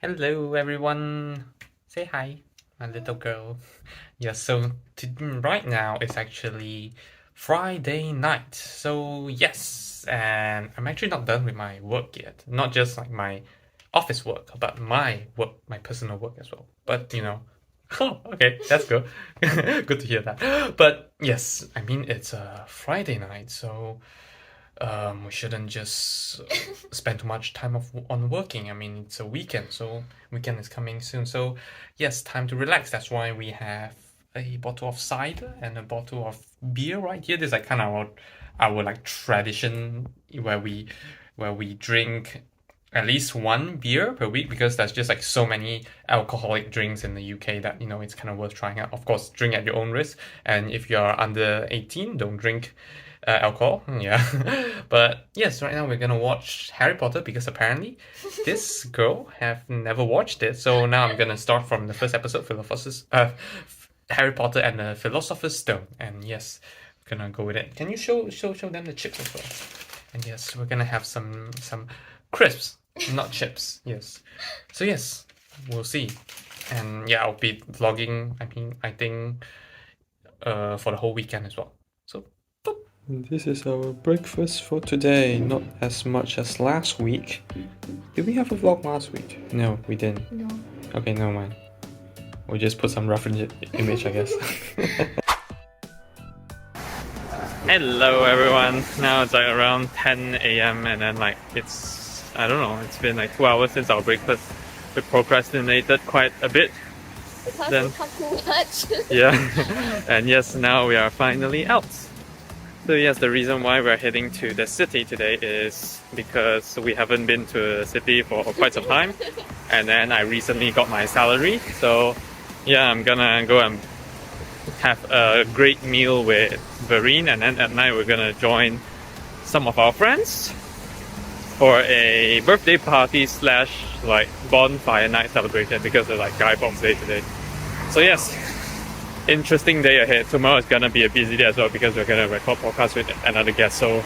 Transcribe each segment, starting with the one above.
Hello, everyone. Say hi, my little girl. Yeah, so right now it's actually Friday night. So, yes, and I'm actually not done with my work yet. Not just like my office work, but my work, my personal work as well. But, oh, okay, that's good. Good to hear that. But yes, I mean, it's a Friday night, so we shouldn't just spend too much time on working. I mean, it's a weekend, so weekend is coming soon. So yes, time to relax. That's why we have a bottle of cider and a bottle of beer right here. This is like kind of our like tradition where we drink at least one beer per week because there's just like so many alcoholic drinks in the UK that it's kind of worth trying out. Of course, drink at your own risk, and if you're under 18, don't drink alcohol. Yeah. But yes, right now we're gonna watch Harry Potter because apparently this girl have never watched it. So now I'm gonna start from the first episode, Harry Potter and the Philosopher's Stone. And yes, we're gonna go with it. Can you show them the chips as well? And yes, we're gonna have some crisps, not chips. Yes. So yes, we'll see. And yeah, I'll be vlogging. I think for the whole weekend as well. So. This is our breakfast for today, not as much as last week. Did we have a vlog last week? No, we didn't. No. Okay, never mind. We'll just put some reference image, I guess. Hello everyone, now it's like around 10 a.m. and then I don't know, it's been like 2 hours since our breakfast. We procrastinated quite a bit. Because Then, we talk too much. Yeah, and yes, now we are finally out. So yes, the reason why we're heading to the city today is because we haven't been to the city for quite some time, and then I recently got my salary. So yeah, I'm gonna go and have a great meal with Verene, and then at night we're gonna join some of our friends for a birthday party slash like bonfire night celebration because it's like Guy Fawkes Day today. So yes, interesting day ahead. Tomorrow is gonna be a busy day as well because we're gonna record podcast with another guest. So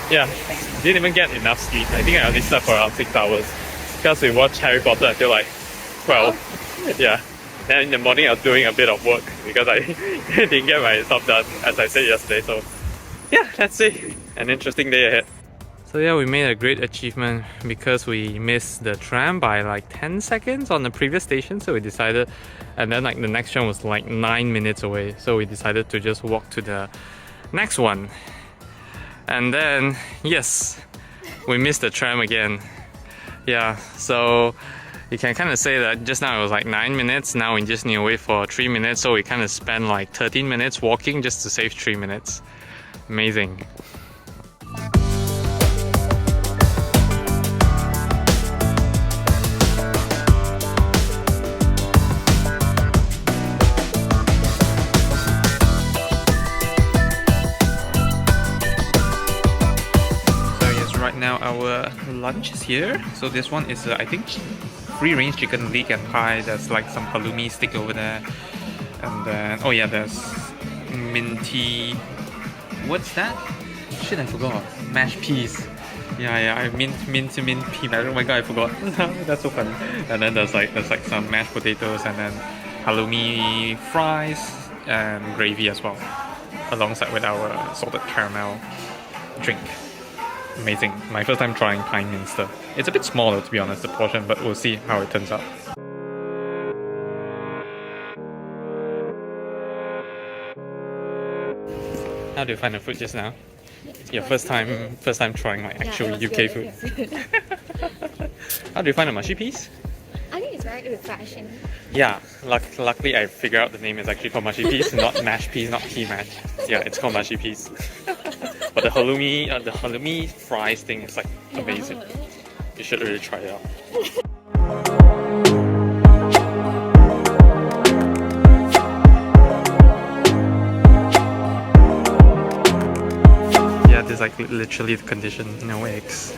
yeah, didn't even get enough sleep. I think I only slept for around 6 hours because we watched Harry Potter until like 12. Yeah. Then in the morning I was doing a bit of work because I didn't get my stuff done as I said yesterday. So yeah, let's see. An interesting day ahead. So yeah, we made a great achievement because we missed the tram by like 10 seconds on the previous station. So we decided, and then like the next one was like 9 minutes away. So we decided to just walk to the next one. And then, yes, we missed the tram again. Yeah, so you can kind of say that just now it was like 9 minutes. Now we just need to wait for 3 minutes. So we kind of spent like 13 minutes walking just to save 3 minutes. Amazing. Now our lunch is here. So this one is I think free range chicken leek and pie. There's like some halloumi stick over there, and then oh yeah, there's minty, what's that? Shit, I forgot. Mashed peas. Yeah, I mint pea. Oh my god, I forgot. That's so funny. And then there's like some mashed potatoes and then halloumi fries and gravy as well, alongside with our salted caramel drink. Amazing. My first time trying pine minster. It's a bit smaller to be honest, the portion, but we'll see how it turns out. How do you find the food just now? Your first time trying like actual UK food. How do you find the mushy peas? I think it's very refreshing. Yeah, luckily I figured out the name is actually called mushy peas, not mashed peas, not pea mash. Yeah, it's called mushy peas. But the halloumi fries thing is like amazing. You should really try it out. Yeah, this is like literally the condition, no eggs.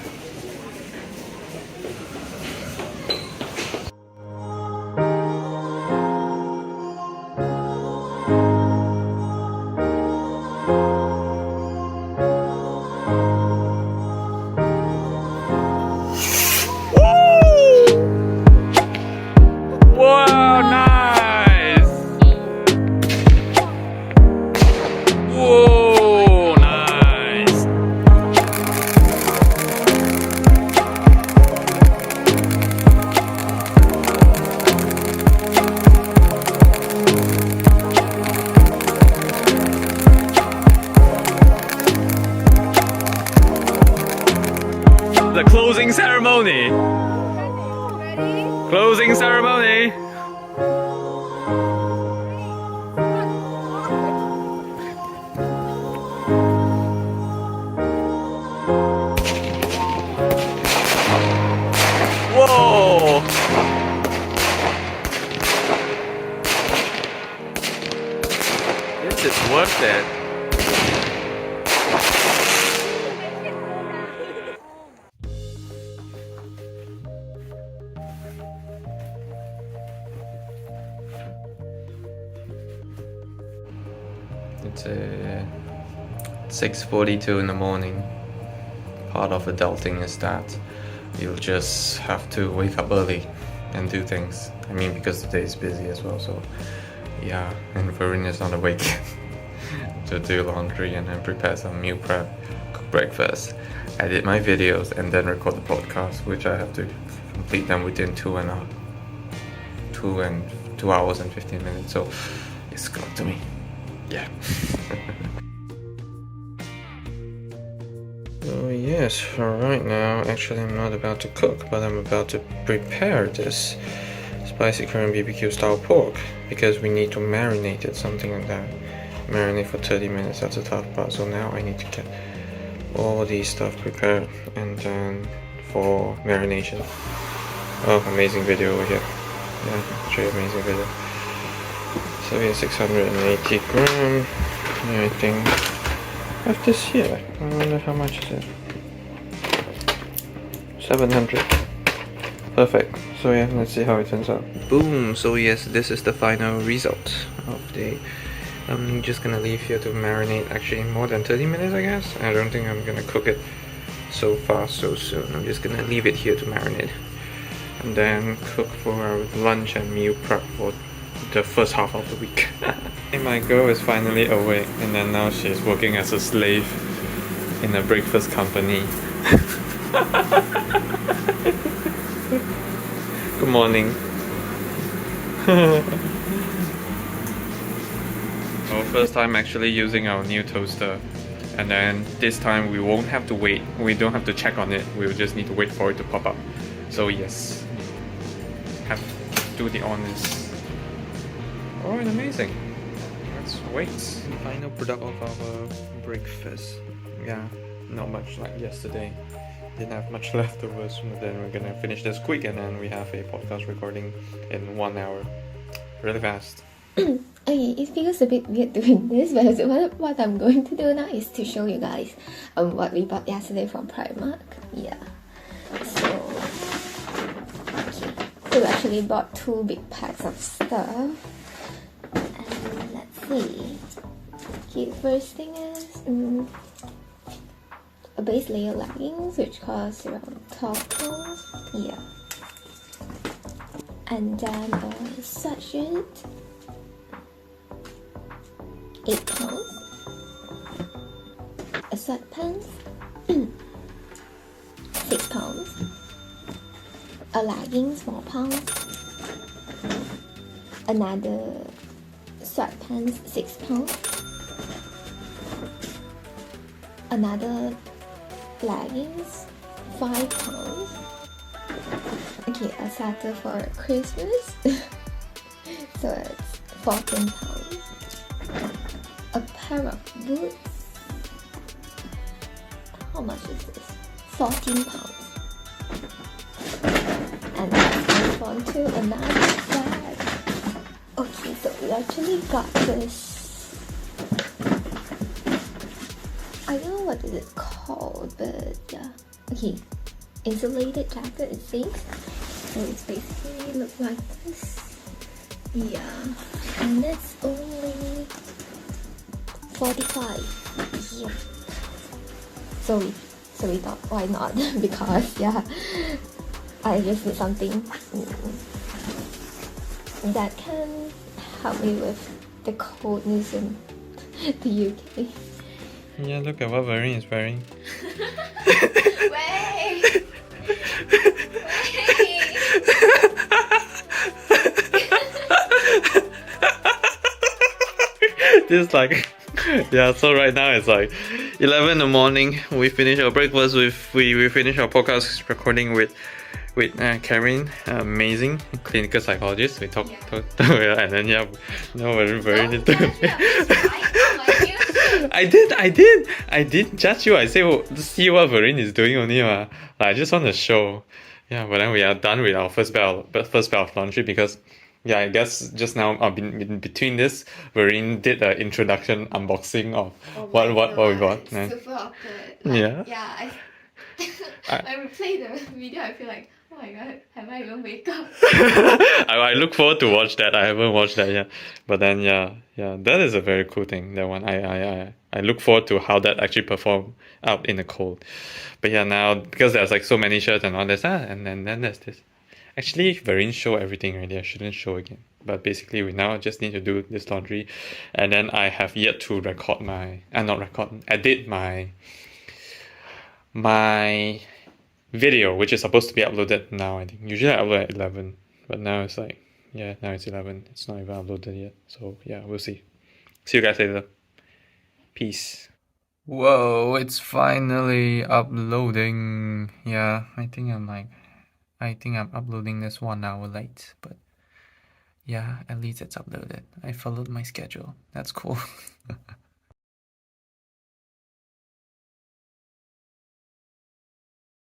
Closing ceremony. Whoa! This is worth it. It's 6:42 in the morning. Part of adulting is that you'll just have to wake up early and do things. I mean, because the day is busy as well, so yeah. And Verene is not awake to do laundry and then prepare some meal prep, cook breakfast, edit my videos, and then record the podcast, which I have to complete them within 2 hours and 15 minutes. So it's got to me. Yeah. Oh yes, for right now, actually I'm not about to cook, but I'm about to prepare this spicy Korean BBQ style pork, because we need to marinate it, something like that. Marinate for 30 minutes, that's the tough part. So now I need to get all these stuff prepared, and then for marination. Oh, amazing video over here. Yeah, actually amazing video. So we have 680 gram. Yeah, I think I have this here. I wonder how much is it. 700. Perfect. So yeah, let's see how it turns out. Boom. So yes, this is the final result of the. I'm just gonna leave here to marinate. Actually, more than 30 minutes, I guess. I don't think I'm gonna cook it so fast, so soon. I'm just gonna leave it here to marinate, and then cook for our lunch and meal prep for the first half of the week. My girl is finally awake, and then now she's working as a slave in a breakfast company. Good morning. Our first time actually using our new toaster, and then this time we won't have to wait. We don't have to check on it. We'll just need to wait for it to pop up. So yes, have to do the honors. Alright, amazing. Let's wait. Final product of our breakfast. Yeah, not much like yesterday. Didn't have much leftovers, but then we're gonna finish this quick, and then we have a podcast recording in 1 hour. Really fast. Okay, it feels a bit weird doing this, but what I'm going to do now is to show you guys what we bought yesterday from Primark. Yeah. So we actually bought 2 big packs of stuff. And let's see. Okay, first thing is a base layer leggings, which costs around 12 pounds. Yeah. And then a sweatshirt, 8 pounds. A sweatpants, 6 pounds. A leggings, 4 pounds. Another sweatpants, 6 pounds. Another leggings, 5 pounds. Okay, a sweater for Christmas. So it's 14 pounds. A pair of boots. How much is this? 14 pounds. And let's move on to another bag. Okay, so we actually got this. I don't know what is it called, but yeah. Okay, insulated jacket, it says. So it's basically look like this. Yeah, and it's only 45. Yeah. So we thought, why not? Because yeah, I just need something that can help me with the coldness in the UK. Yeah, look at what Verene is wearing. Wait! This is like, yeah, so right now it's like 11 in the morning. We finish our breakfast we finish our podcast recording with with Karen, amazing clinical psychologist. We talked, and then yeah, no, very little. I did judge you. I say, oh, see what Verene is doing only, Like, I just want to show. Yeah, but then we are done with our first bell of laundry because, yeah, I guess just now, in between this, Verene did an introduction unboxing of what we bought. Super awkward. Yeah. Yeah, when we play the video, I feel like, oh my god, have I even wake up? I look forward to watch that. I haven't watched that yet, but then yeah, that is a very cool thing. That one, I look forward to how that actually perform out in the cold. But yeah, now because there's like so many shirts and all this, and then there's this. Actually, Verene show everything already. I shouldn't show again. But basically, we now just need to do this laundry, and then I have yet to record edit my video, which is supposed to be uploaded now. I think usually I upload at 11, but now it's like, yeah, now it's 11. It's not even uploaded yet. So yeah, we'll see. See you guys later. Peace. Whoa, it's finally uploading. Yeah, I think I'm uploading this 1 hour late, but yeah, at least it's uploaded. I followed my schedule. That's cool.